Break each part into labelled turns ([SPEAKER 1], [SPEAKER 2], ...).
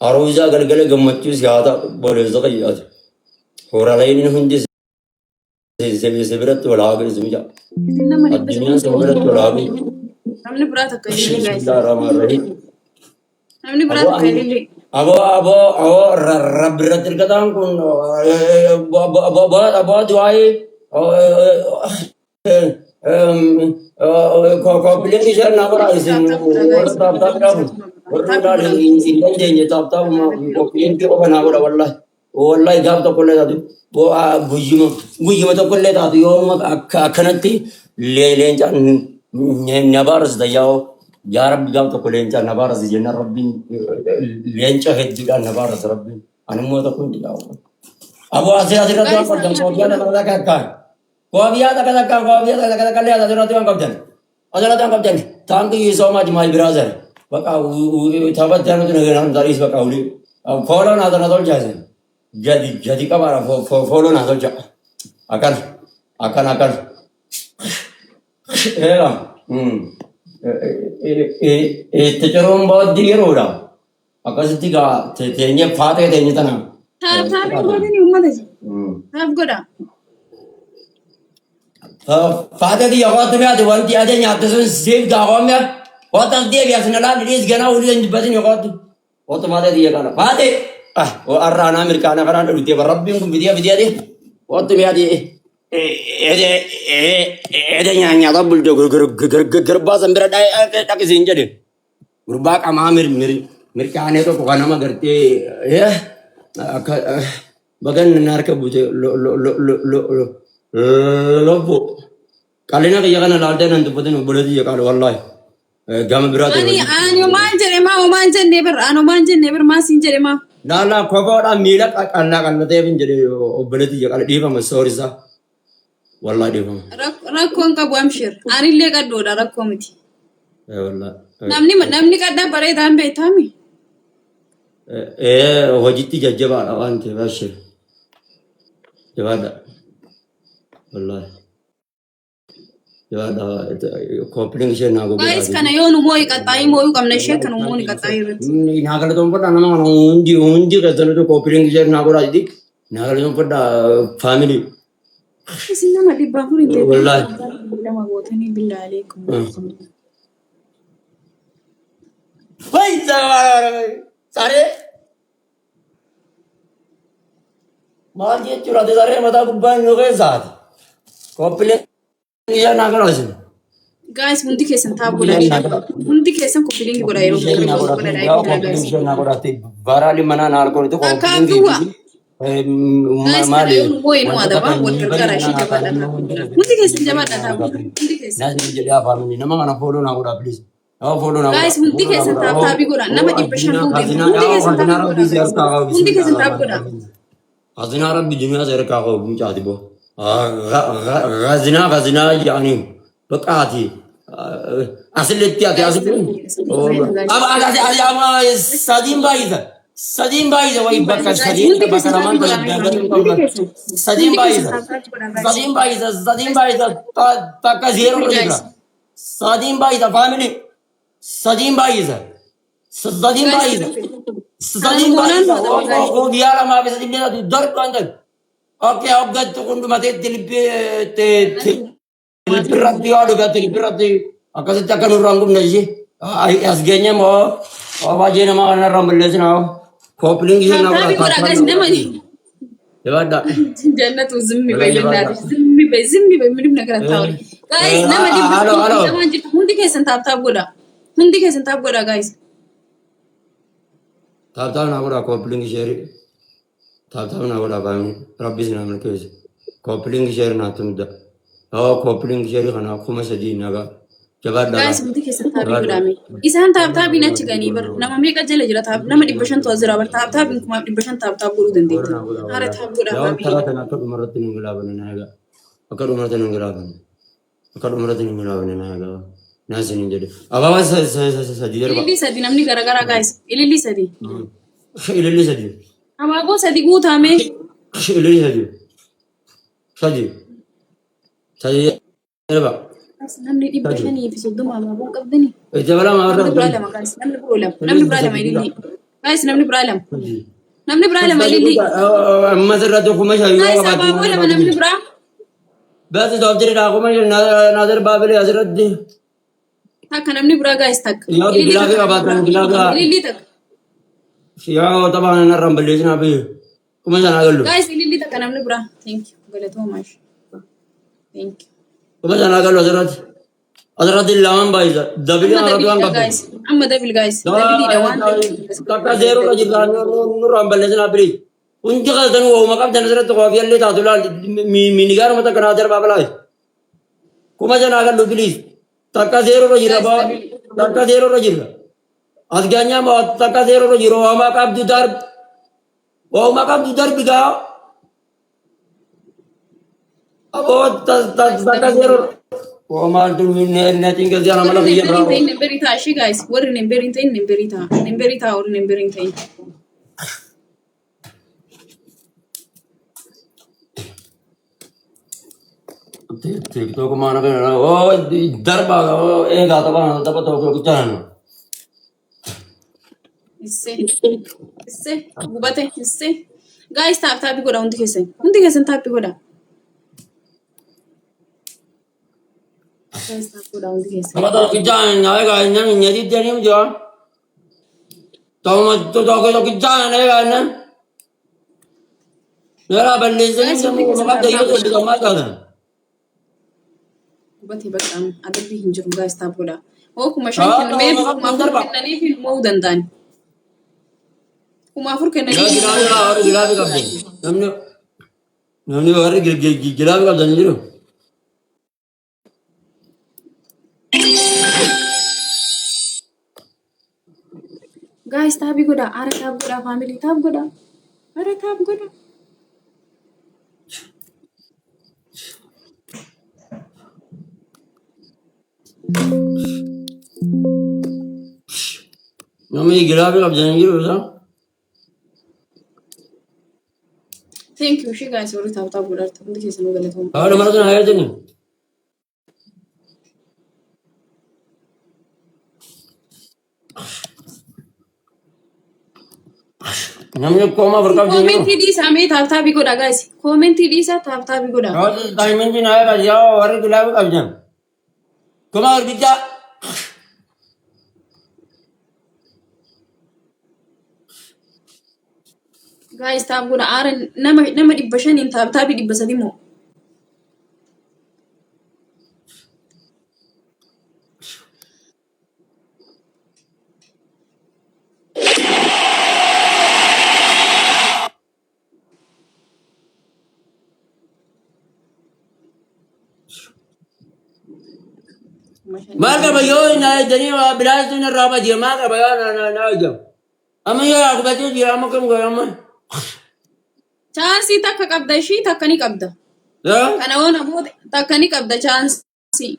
[SPEAKER 1] أروزا قلقلة قمتشوس هذا بولزقيات ورالين هندي سبرت ولا عقل زمجا الدنيا سبرت ولا عقل
[SPEAKER 2] हमने बुरा था कहीं नहीं गाइस
[SPEAKER 1] bismillahirrahmanirrahim
[SPEAKER 2] हमने बुरा था कहीं नहीं
[SPEAKER 1] abo rab ratil kadang kun abo duai ko pilih kisah nak orang isin tap indah tap ko pilih tu apa nak orang wallahi gab to kolle tadi bo bujuma to kolle tadi yo akhanati lenca nabaras da yao ya rabbi gab to kolle lenca nabaras jenna rabbi lenca hedda nabaras rabbi anumo to kun dilaw abo asira to ko jam ko dia na ka ko biya ta kali ada to ang kapten adala to ang kapten thank you so much my brother baka thabat janu to ngan daris baka uli follow na to na dol jaise jadi kabar follow na dol ja akan era te charom bahut dir ho raha akasiti ka tenya fate tenya tana
[SPEAKER 2] था बोल नहीं उम्मत है आप गोड़ा
[SPEAKER 1] fate di yagat me ade wanti ade nyate sun save dawa me hotas dia biasa nala release gana uli batin yagat hoto fate di yakana fate o arrana americana karana uti rabbim kum video de hoto me ade ede nyanya da buldo gerba sambira dai tak zinja de gurba kama mir kane to kokana ma garte ya bagan narka buje lobo kalina ke yakana lalde nantu patin boladi yakala wallahi gam birate
[SPEAKER 2] ani manje never ma sinjere ma
[SPEAKER 1] nala kogoda mila kanna tebin jere boladi yakala diva ma sorry sa wallahi diva
[SPEAKER 2] rakon ka buamshir ani le ka doda rakomiti
[SPEAKER 1] wallahi
[SPEAKER 2] namni kadda bare dambe tami
[SPEAKER 1] hojiti jajjaba awante bashir jawada wallahi jawada kopling she nago
[SPEAKER 2] guys kana yonu moy katai moy kamne she kana moy katai
[SPEAKER 1] nagala to pada nama undi ka tano to kopling she nago rajdi nagala to pada family
[SPEAKER 2] sinna madi bahuri de
[SPEAKER 1] wallahi
[SPEAKER 2] lama gotani billahi alaikum
[SPEAKER 1] wai sare mal je chura de sare mata kubban no ke sath kopling she nago rajdi
[SPEAKER 2] guys mundi kesan tab gola mundi kesan ko feeling gola yero guys
[SPEAKER 1] nago rajdi barali mana nar ko to kopling
[SPEAKER 2] guys yonu moy no ada ba wat kara shi jabada mundi kesan jabada tab mundi kesan
[SPEAKER 1] nasi jadi apa ini nama mana follow nago da please follow nago
[SPEAKER 2] guys mundi kesan tab tabi gola nama depression ko mundi kesan tab gola
[SPEAKER 1] hazina rabbi dunya zar ka ko bu chadi bo غازنا يعني بقاتي أصلتي أصل أبا أنا ما سديم بايزة وين بكر سديم بكر مان سديم بايزة تاكا زيرو كذا سديم بايزة فاميلي سديم بايزة هو بيارا ما بيسديم ده دور كوندل oke abgat to kundu mate tilipirati adu tilipirati akase takkan urangum naji asgenya mo awaje nama ana rambelles na kopling je na
[SPEAKER 2] tabi gora guys namani
[SPEAKER 1] yawada
[SPEAKER 2] jannatu zimmi bay minim nagara tawri guys namadi namani hundi kesan tab goda guys
[SPEAKER 1] tab na goda kopling share tab na goda bam rabbis na man kese kopling share na tumda kopling share kana kuma sadi naga jabada
[SPEAKER 2] guys mundi kesan tab goda me isan tab ina chigani bar nama me ka jele jira tab nama dibashan to azra bar tab kuma dibashan tab goru dende hare tab goda
[SPEAKER 1] ba tara tana to maratin ngula bana naga akadu maratin ngula bana naga nasin jadi abawa sadi derba
[SPEAKER 2] ilili sadi namni gara guys ilili sadi amago sadi gutame
[SPEAKER 1] ilili sadi derba
[SPEAKER 2] namni dibashani fi sodoma ma bon qabdani
[SPEAKER 1] jabala ma
[SPEAKER 2] namni problem ilili guys namni biraa lama. Namni biraa lama lilli.
[SPEAKER 1] Amma sirratti kuma shayyoo
[SPEAKER 2] Guys
[SPEAKER 1] qabaatti.
[SPEAKER 2] abaaboo lama namni biraa.
[SPEAKER 1] Basi doftiri kuma nazar baabile asirratti.
[SPEAKER 2] Takka namni biraa guys takka.
[SPEAKER 1] Yaa bilaafi qabaatan bilaafi.
[SPEAKER 2] Lilli takka.
[SPEAKER 1] Yaa taphaan narraan balleessinaa fi kuma sanaa gallu.
[SPEAKER 2] Guys lilli takka namni biraa. Thank you. Galatoomaa. Thank you.
[SPEAKER 1] Kuma sanaa gallu asirratti. Asirratti lamaan baay'isa. Dabilii asirratti waan qabdu.
[SPEAKER 2] Amma dabil guys. Dabiliidha waan
[SPEAKER 1] takka zeeroo irra jirta nurraan balleessinaa birii. Hundi qaltan waa'uma qabdan asirratti qoofii illee taatu laal miinigaaruma takka naa darbaa balaa. Kuma sanaa gallu biliis. Takka zeeroo irra jira baa. Takka zeeroo irra jira. Asgaanyaa moo takka zeeroo irra jiru waa'uma qabdu darbi. Waa'uma qabdu darbi gaa. Aboo takka zeeroo. Waa'uma neetiin gadi ana mala biyya biraa.
[SPEAKER 2] Nemberi taa shi guys. Warri nemberi ta'in nemberi taa. Nemberi taa warri nemberi ta'in.
[SPEAKER 1] TikTok mana kan? Oh, darba. Enggak tahu apa dapat tahu kejalan.
[SPEAKER 2] Isse. Gubate. Isse. Guys tapi goda undi kesen. Undi kesen tapi goda. Guys tapi goda undi kesen.
[SPEAKER 1] Apa tahu kejalan? Naik kan? Nyari jadi macam apa? Tahu macam tahu kejalan naik kan? Nera balik sini macam dia itu di kamar kan?
[SPEAKER 2] Gubate bakka adabbii hin jiru guys taap godha. Oo kuma shan kennamee kuma afur kennaniif ilmoo danda'an. Kuma afur kennaniif
[SPEAKER 1] Gilaafi qabdan. Namni warri gilaafi qabdan jiru.
[SPEAKER 2] guys taabii godha. Ara taap godha family taap godha. Ara taap godha.
[SPEAKER 1] Namni gilaafi qabdan jiru isaa.
[SPEAKER 2] Thank you shi guys warri taap taap godha. Undi keessanuu galatoomna.
[SPEAKER 1] Haala mana sana hayatanii. Namni koma berkabut.
[SPEAKER 2] Commenti di sampai taap taabii godha guys. Commenti di sa taap taabii godha.
[SPEAKER 1] Kalau timing ni naik aja, orang gilaafi qabdan. Koma berbija.
[SPEAKER 2] Guys taap godha. Ara nama dhibba shaniin taap taabii dhibba sadii moo.
[SPEAKER 1] Maka bayo na jadi bilas tu na raba dia maka bayo na jam. Amma ya aku baca dia amma kamu gaya amma.
[SPEAKER 2] Chaansii takka qabda ishii takka ni qabda.
[SPEAKER 1] Ya?
[SPEAKER 2] Kana yoo namoota takka ni qabda chaansii.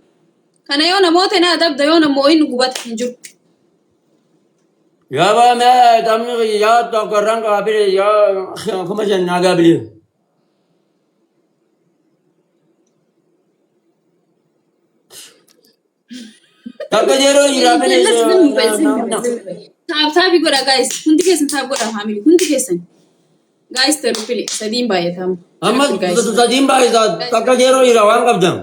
[SPEAKER 2] Kana yoo namoota na adabda yoo namoo inni gubata hin jiru.
[SPEAKER 1] Ya ba मैं tamne ya to karang ka abire ya kuma jan naga bili. Takka jero ira bili.
[SPEAKER 2] Taap taabii godha guys. Hundi keessan taap godha family. Hundi keessan. Guys terupile sadiin baay'atamu.
[SPEAKER 1] Amma sadin ba isa takka jero ira wan qabdan.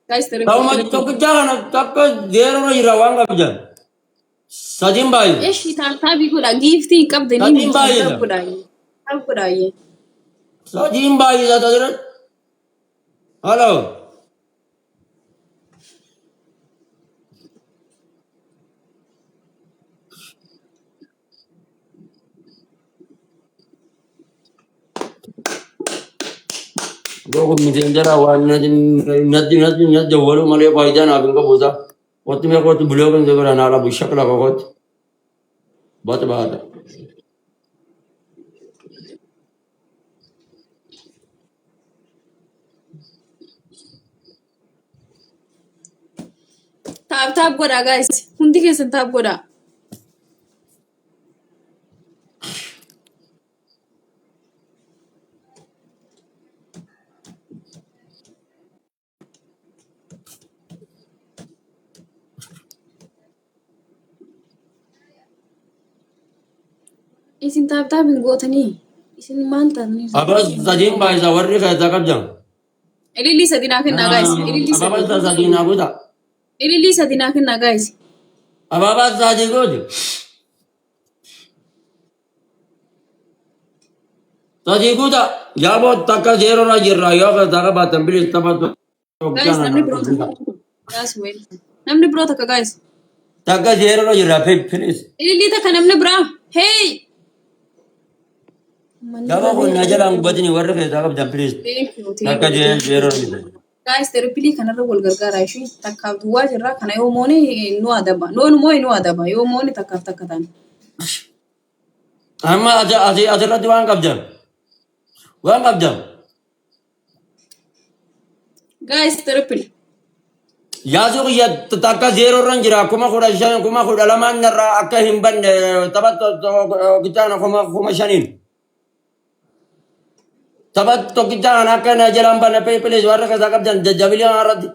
[SPEAKER 2] Guys
[SPEAKER 1] Tahu
[SPEAKER 2] terupile.
[SPEAKER 1] macam tu kerjaan takka jero ira wan qabdan. Sadin ba isa.
[SPEAKER 2] Eshi taap taabii godha. Giftii hin qabda ni
[SPEAKER 1] Sadiin baay'eedha.
[SPEAKER 2] taap godha. Taap godha iyyee.
[SPEAKER 1] Sadin ba isa tadirat. Hello. Gua messenger awan nanti jawab malah pahitnya nabi ka bosa. Waktu me ko tu beliau kan jaga nala bushak la kot. Bat bat.
[SPEAKER 2] Taap godha guys. Hundi keessan taap godha. isin taaptaap hin gootanii isin maal taatanii
[SPEAKER 1] Abas sadin ba isa warri ka ta kabjan.
[SPEAKER 2] ilillii sadi naa kennaa gaayis
[SPEAKER 1] Ababa sadin na buta.
[SPEAKER 2] ilillii sadi naa kennaa gaayis
[SPEAKER 1] Ababa sadin godi. Sadin guta yabo takka zero na jirra yo ka ta ba tambilis tabat.
[SPEAKER 2] gaayis namni biroo takka gaayis weel namni biroo takka gaayis
[SPEAKER 1] Takka zero na jirra please.
[SPEAKER 2] ilillii takka namni biraa hey
[SPEAKER 1] Yabo ko na jalan badini warri ka ta kabjan please. Takka zero na jirra.
[SPEAKER 2] gaayis terpilii kanarra wal gargaaraa ishee takkaaf duwwaa jirraa kana yoo moone nu adaba loon moo nu adaba yoo moone takkaaf takka taane
[SPEAKER 1] Amma asirratti waan qabjan. Waan qabjan.
[SPEAKER 2] gaayis terpilii
[SPEAKER 1] Yasu ya takka zero ran jira kuma kuda shan kuma kuda laman narra akka himban tabat kita na kuma shanin. Tabat to kita na akka na jalan ban pe please warra ka sakap jan jabilia arati.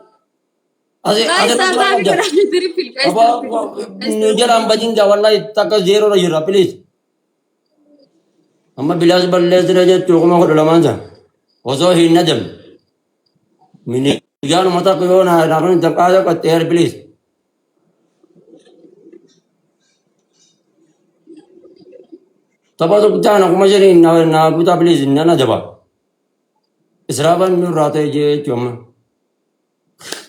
[SPEAKER 1] Ase
[SPEAKER 2] gaayis taaptaap godhaa terpilii gaayis
[SPEAKER 1] Apa jalan bajing ja wallahi takka zero ra jira please. Amma bilas balle diraja to kuma kuda laman ja. Ozo hin najam. Mini Jangan mata ko na nakon takaya ka ter please. Tabat kita na kuma shanin na buta please na jaba. Israban mi rate je choma.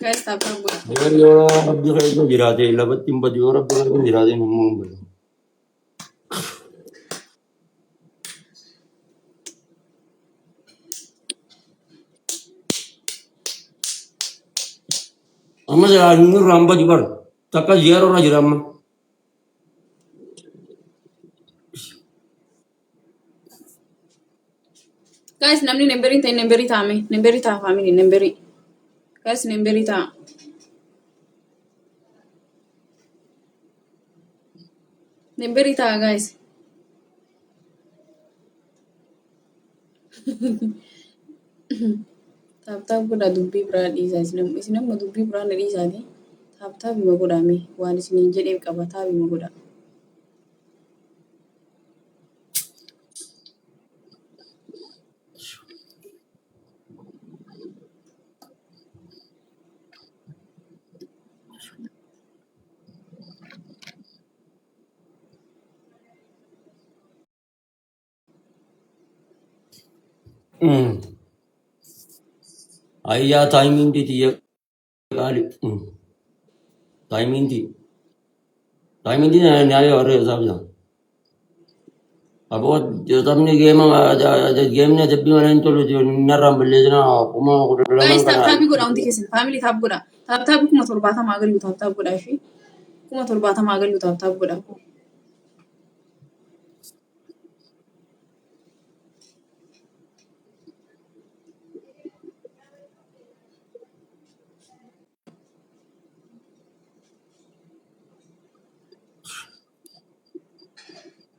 [SPEAKER 2] gaayis taaptaap godhaa
[SPEAKER 1] Dengan yo abdi kaya itu jirate labat timba di orang pun itu jirate ngomong. Amma saya nur ramba jibar. Takka zero na jirama.
[SPEAKER 2] gaayis namni nemberii ta'e nemberii taa'ame nemberii ta'a faamilii nemberii gaayis nemberii ta'a nemberii ta'a gaayis taaptaap godhaa dubbii biraa dhiisaa isin amma dubbii biraa na dhiisaati taaptaap hima godhaame waan isiniin jedheef qaba taap hima godhaa
[SPEAKER 1] Ayah timing di dia kali. Timing di. Timing di na nyari orang sabda. Abo tamne game game na jab bhi maine to naram ballejna kuma kuda
[SPEAKER 2] gaayis
[SPEAKER 1] laman kana.
[SPEAKER 2] taaptaabii godhaa hundi keessan faamilii taap godhaa taaptaabii kuma torbaatamaa galuu taaptaap godhaa ishee kuma torbaatamaa galuu taaptaap godhaa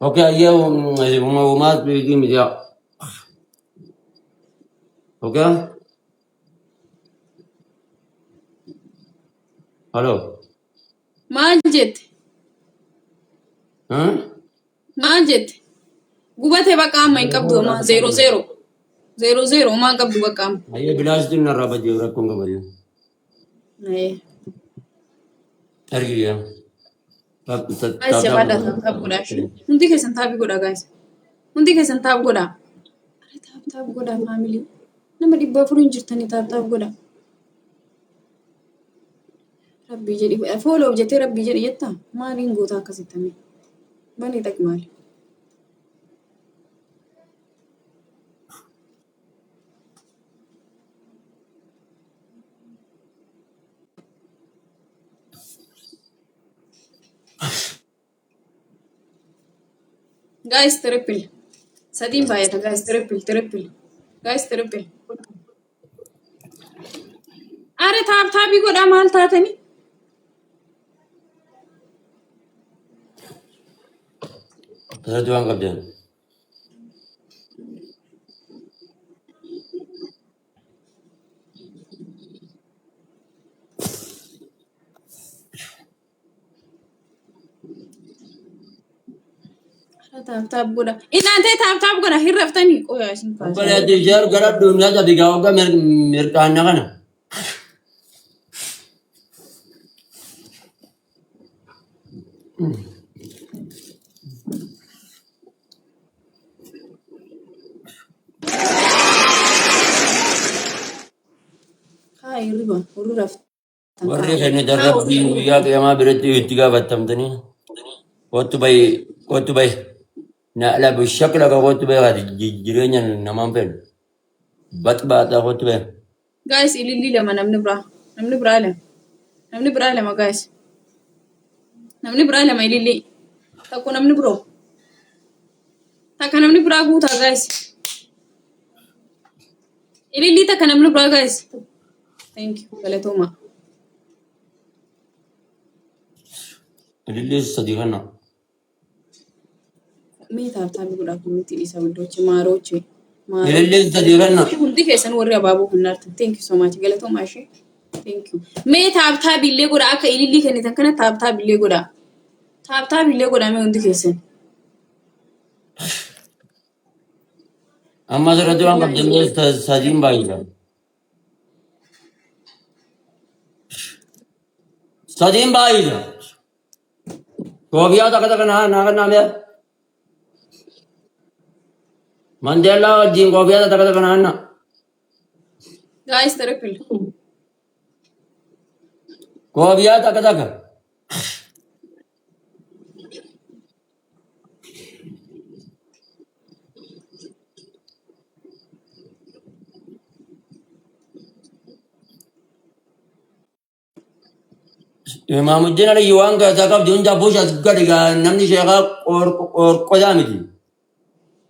[SPEAKER 1] Okay, ayah umat begini media. Okay, halo.
[SPEAKER 2] maal jette
[SPEAKER 1] Huh?
[SPEAKER 2] maal jette gubatee bakka amma hin qabdu amma zeero zeero zeero zeero homaa hin qabdu bakka amma
[SPEAKER 1] Ayah bilas tu narra baju orang kongga baju. Pergi ya.
[SPEAKER 2] gaayis jabaadhaa taaptaap godhaa ishee hundi keessan taabii godhaa gaayis hundi keessan taap godhaa Are taap godhaa faamilii nama 400 jirtanii taap godhaa rabbii jedhi fooloo jettee rabbii jedhi jettaa maaliin goota akkasittanii banii dhaqi maali gaayis trippil sadiin baay'ata gaayis trippil gaayis trippil are taabii godhaa maal taatanii
[SPEAKER 1] Saya jual kerja.
[SPEAKER 2] taap godha. Inaantee taap godha hin raftanii qoyaa isin kaasa.
[SPEAKER 1] Bale dijar gara dunia jadi kau kan mirkana kan.
[SPEAKER 2] Haa hirriba warri raftan.
[SPEAKER 1] Warri kene darab ya kiyama berarti tiga batam tani. Waktu bay na ala bishakla ka waktu bay hadi jirenya namam pen. Bata waktu bay.
[SPEAKER 2] Guys ililli lama namni biraa lama guys. Namni biraa lama ililli. Takko namni biroo. Takka namni biraa guutaa guys. Ililli takka namni biraa guys. Thank you. Galatoma.
[SPEAKER 1] Ililli sadiqana.
[SPEAKER 2] Mee taap godhaa kunuuti isa widdoochi maaroochi.
[SPEAKER 1] Ililli sadiqana.
[SPEAKER 2] Hundi keessan warri abaaboo hunnaartan. Thank you so much. Galatoma ishee. Thank you. Mee taap illee godhaa akka ililli kennitan kana taap illee godhaa. Taap illee godhaa mee hundi keessan.
[SPEAKER 1] Amma sirratti waan qabdannees sadiin baay'eedha. Sadiin baay'eedha. Koobiyaa takka takka naa kanname. Mandeellaa wajjin koobiyaa takka takka naanna.
[SPEAKER 2] Guys triple.
[SPEAKER 1] Koobiyaa takka takka. Imamuddin Ali waan gaasaa qabdi hunda buusha gadi namni sheekaa qodaa miti.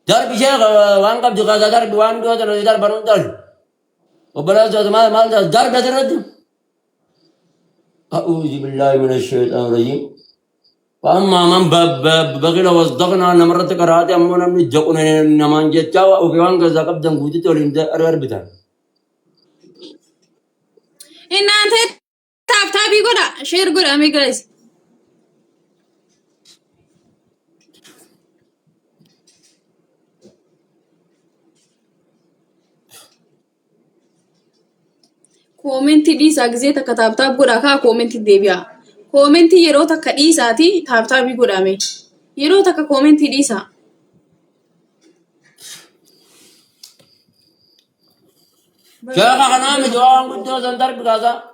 [SPEAKER 1] Darbi sheeka waan qabdi kaasaa darbi waan dhiyootan hojii darban hundaan. Obboleessa maal darbi asirratti. A'uuzi billaahi mina sheexaan rajim. Amma man baqila wasdaqnaa namarratti karaate ammoo namni jaqune namaan jechaa ofii waan gaasaa qabdan guutitti waliin arbitan.
[SPEAKER 2] Inaantee taabii godha share godha mee guys. Koomenti dhiisaa gisee takka taap godha kaa koomenti deebi'a. Koomenti yeroo takka dhiisaati taabii godhame. Yeroo takka koomenti dhiisaa.
[SPEAKER 1] Sheeka kanaa miti waan guddoo san darbi kaasaa.